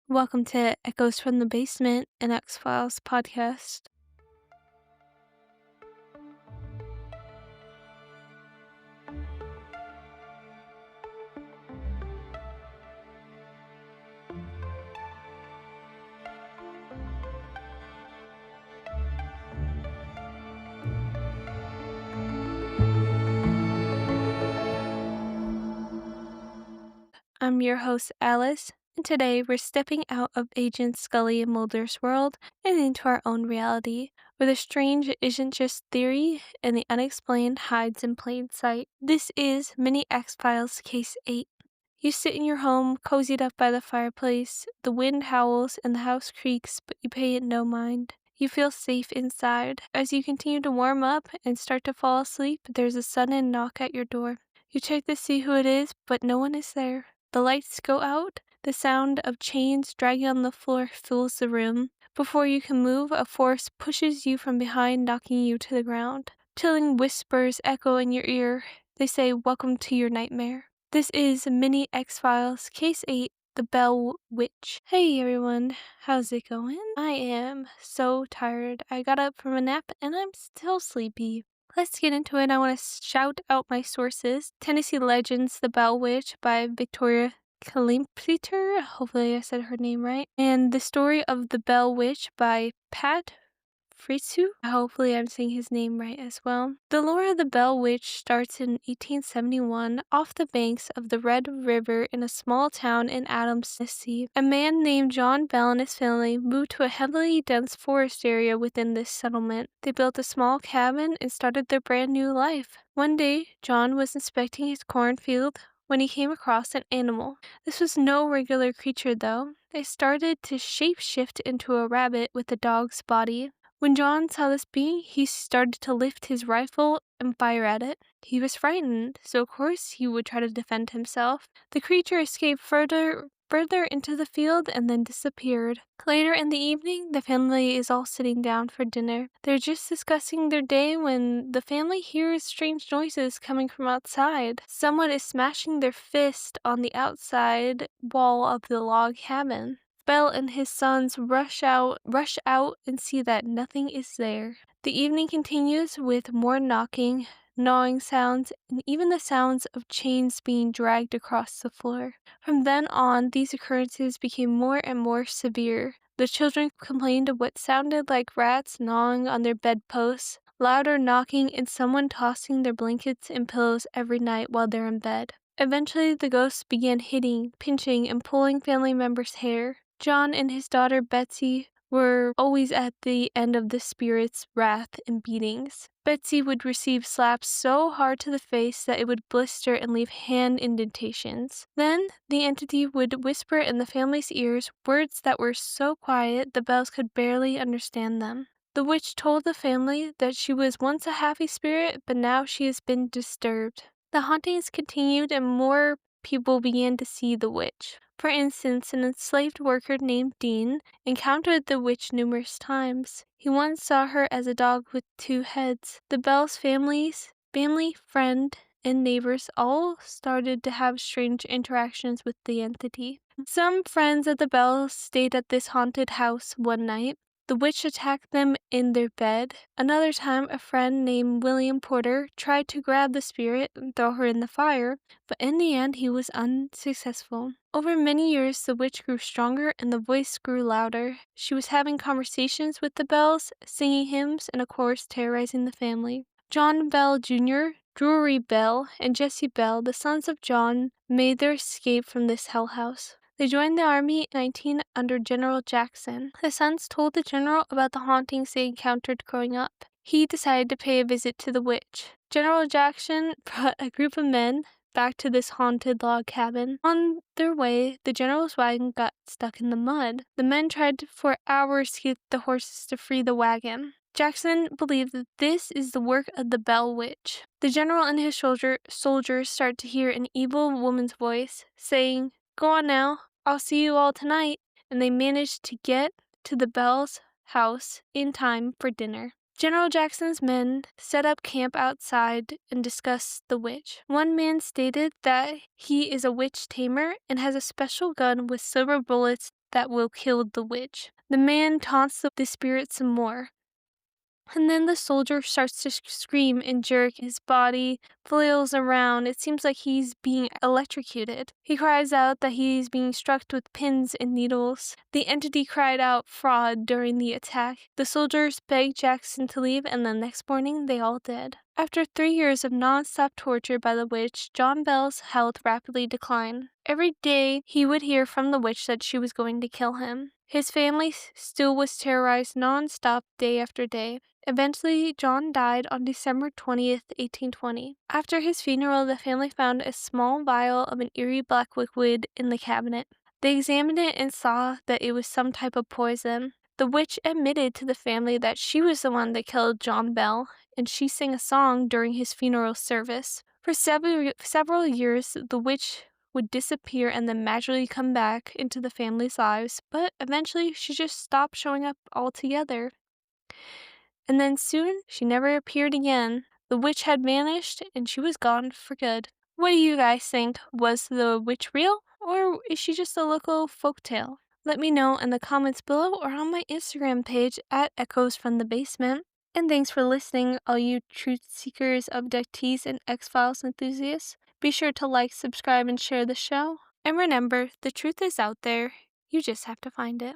Welcome to Echoes from the Basement, an X-Files podcast. I'm your host, Alice, and today we're stepping out of Agent Scully and Mulder's world and into our own reality, where the strange isn't just theory and the unexplained hides in plain sight. This is Mini X-Files Case 8. You sit in your home, cozied up by the fireplace. The wind howls and the house creaks, but you pay it no mind. You feel safe inside. As you continue to warm up and start to fall asleep, there's a sudden knock at your door. You check to see who it is, but no one is there. The lights go out. The sound of chains dragging on the floor fills the room. Before you can move, a force pushes you from behind, knocking you to the ground. Chilling whispers echo in your ear. They say, "Welcome to your nightmare." This is Mini X-Files Case 8, The Bell Witch. Hey everyone, how's it going? I am so tired. I got up from a nap and I'm still sleepy. Let's get into it. I want to shout out my sources. Tennessee Legends, The Bell Witch by Victoria Kleinpeter. Hopefully I said her name right. And The Story of the Bell Witch by Pat Fizhugh. Hopefully I'm saying his name right as well. The lore of the Bell Witch starts in 1871 off the banks of the Red River in a small town in Adams, Tennessee. A man named John Bell and his family moved to a heavily dense forest area within this settlement. They built a small cabin and started their brand new life. One day, John was inspecting his cornfield when he came across an animal. This was no regular creature though. It started to shapeshift into a rabbit with a dog's body. When John saw this being, he started to lift his rifle and fire at it. He was frightened, so of course he would try to defend himself. The creature escaped further into the field and then disappeared. Later in the evening, the family is all sitting down for dinner. They're just discussing their day when the family hears strange noises coming from outside. Someone is smashing their fist on the outside wall of the log cabin. Bell and his sons rush out and see that nothing is there. The evening continues with more knocking, gnawing sounds, and even the sounds of chains being dragged across the floor. From then on, these occurrences became more and more severe. The children complained of what sounded like rats gnawing on their bedposts, louder knocking, and someone tossing their blankets and pillows every night while they're in bed. Eventually, the ghosts began hitting, pinching, and pulling family members' hair. John and his daughter Betsy were always at the end of the spirit's wrath and beatings. Betsy would receive slaps so hard to the face that it would blister and leave hand indentations. Then, the entity would whisper in the family's ears words that were so quiet the Bells could barely understand them. The witch told the family that she was once a happy spirit, but now she has been disturbed. The hauntings continued and more people began to see the witch. For instance, an enslaved worker named Dean encountered the witch numerous times. He once saw her as a dog with two heads. The Bells family, friend, and neighbors all started to have strange interactions with the entity. Some friends of the Bells stayed at this haunted house one night. The witch attacked them in their bed. Another time, a friend named William Porter tried to grab the spirit and throw her in the fire, but in the end, he was unsuccessful. Over many years, the witch grew stronger and the voice grew louder. She was having conversations with the Bells, singing hymns, and of course, terrorizing the family. John Bell Jr., Drury Bell, and Jesse Bell, the sons of John, made their escape from this hell house. They joined the army in 19 under General Jackson. The sons told the general about the hauntings they encountered growing up. He decided to pay a visit to the witch. General Jackson brought a group of men back to this haunted log cabin. On their way, the general's wagon got stuck in the mud. The men tried for hours to get the horses to free the wagon. Jackson believed that this is the work of the Bell Witch. The general and his soldiers start to hear an evil woman's voice saying, "Go on now, I'll see you all tonight," and they managed to get to the Bell's house in time for dinner. General Jackson's men set up camp outside and discussed the witch. One man stated that he is a witch tamer and has a special gun with silver bullets that will kill the witch. The man taunts the spirit some more. And then the soldier starts to scream and jerk. His body flails around. It seems like he's being electrocuted. He cries out that he's being struck with pins and needles. The entity cried out fraud during the attack. The soldiers begged Jackson to leave, and the next morning they all did. After 3 years of non-stop torture by the witch, John Bell's health rapidly declined. Every day he would hear from the witch that she was going to kill him. His family still was terrorized non-stop day after day. Eventually, John died on December 20th, 1820. After his funeral, the family found a small vial of an eerie black liquid in the cabinet. They examined it and saw that it was some type of poison. The witch admitted to the family that she was the one that killed John Bell, and she sang a song during his funeral service. For several years, the witch would disappear and then magically come back into the family's lives, but eventually she just stopped showing up altogether. And then soon, she never appeared again. The witch had vanished, and she was gone for good. What do you guys think? Was the witch real, or is she just a local folktale? Let me know in the comments below or on my Instagram page at Echoes from the Basement. And thanks for listening, all you truth seekers, abductees, and X-Files enthusiasts. Be sure to like, subscribe, and share the show. And remember, the truth is out there. You just have to find it.